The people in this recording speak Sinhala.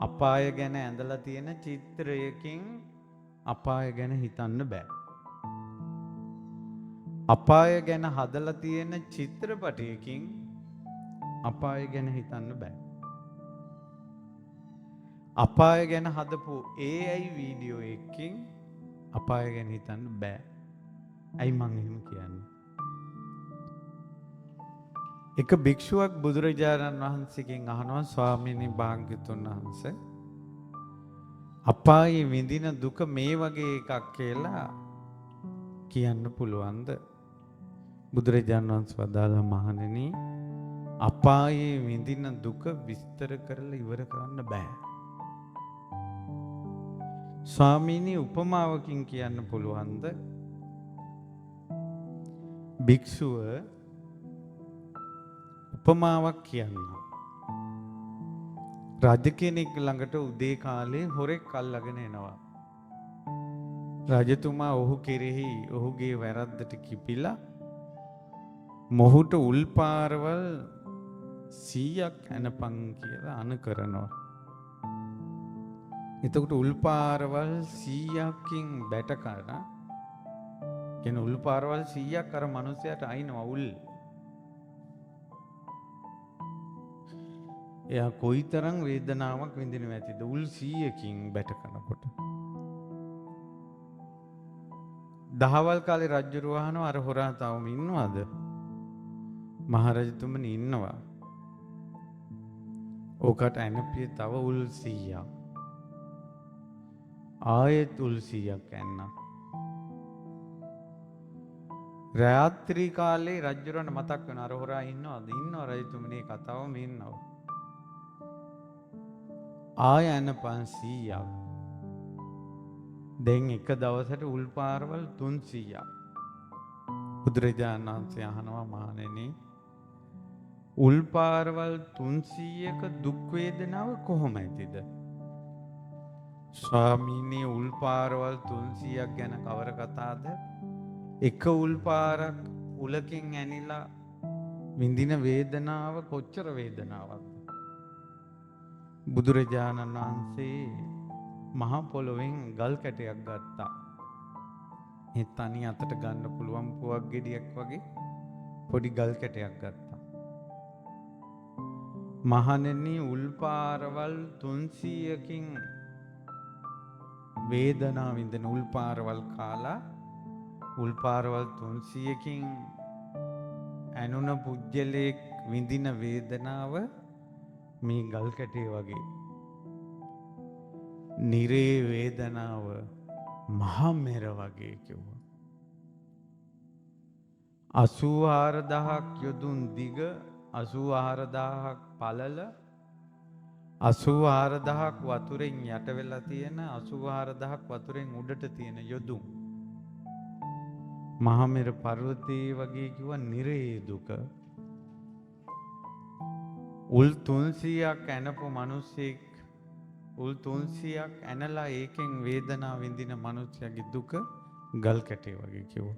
අපාය ගැන ඇඳලා තියෙන චිත්‍රයකින් අපාය ගැන හිතන්න බෑ. අපාය ගැන හදලා තියෙන චිත්‍රපටයකින් අපාය ගැන හිතන්න බෑ. අපාය ගැන හදපු AI වීඩියෝ එකකින් අපාය ගැන හිතන්න බෑ. ඇයි මං එහෙම කියන්නේ? එක භික්ෂුවක් බුදුරජාණන් වහන්සේගෙන් අහනවා ස්වාමීනි භාග්‍යතුන් වහන්සේ අපායේ විඳින දුක මේ වගේ එකක් කියලා කියන්න පුළුවන්ද? බුදුරජාණන් වහන්සේ වදාළා මහණෙනි අපායේ විඳින දුක විස්තර කරලා ඉවර කරන්න බෑ. ස්වාමීනි උපමාවකින් කියන්න පුළුවන්ද? භික්ෂුව උපමාවක් කියන්න. රජ කෙනෙක් ළඟට උදේ කාලේ හොරෙක් අල්ලගෙන එනවා. රජතුමා ඔහු කෙරෙහි ඔහුගේ වැරද්දට කිපිලා මොහුට උල්පාරවල් 100ක් ඇනපන් කියලා අණ කරනවා. එතකොට උල්පාරවල් 100කින් බැට කරන කියන උල්පාරවල් 100ක් අර මිනිසයාට අයින්නවා උල්. එයා කොයිතරම් වේදනාවක් විඳිනව ඇතිද උල් 100කින් බැට කරනකොට. දහවල් කාලේ රජුර වහනවා අර හොරා තවම ඉන්නවද? මහරජතුමනි ඉන්නවා. ඕකට ඇනපිය තව උල් 100ක්. ආයෙත් උල් 100ක් ඇන්නා. රාත්‍රී කාලේ රජුරවන්ට මතක් වෙන අර හොරා ඉන්නවද? ඉන්නවා රජතුමනි කතාවම ඉන්නවා. ආය ඇනපන් 100ක්. දැන් එක දවසට උල් පාරවල් 300ක්. බුදුරජාණන් වහන්සේ අහනවා මහණෙනි උල් පාරවල් 300ක දුක් වේදනාව කොහොම ඇතිද? ස්වාමීනි උල් පාරවල් 300ක් ගැන කවර කතාද? එක උල් පාරක් උලකින් ඇනිලා විඳින වේදනාව කොච්චර වේදනාවක්ද? බුදුරජාණන් වහන්සේ මහා පොළොවෙන් ගල් කැටයක් ගත්තා. ඒ තනි අතට ගන්න පුළුවන් පුවක් ගෙඩියක් වගේ පොඩි ගල් කැටයක් ගත්තා. මහණෙනි උල් පාරවල් 300කින් වේදනාව විඳින උල් පාරවල් කාලා උල් පාරවල් 300කින් ඇනුන පුජ්‍යලෙක් විඳින වේදනාව මේ ගල් කැටේ වගේ. නිරේ වේදනාව මහා මෙර වගේ කිව්වා. 84000ක් යොදුන් දිග 84000ක් පළල 84000ක් වතුරෙන් යට වෙලා තියෙන 84000ක් වතුරෙන් උඩට තියෙන යොදුන් මහා මෙර පර්වතයේ වගේ කිව්වා නිරේ දුක. උල් 300ක් ඇනපු මිනිස්සෙක් උල් 300ක් ඇනලා ඒකෙන් වේදනාව විඳින මිනිස්සයාගේ දුක ගල් කැටේ වගේ කිව්වා.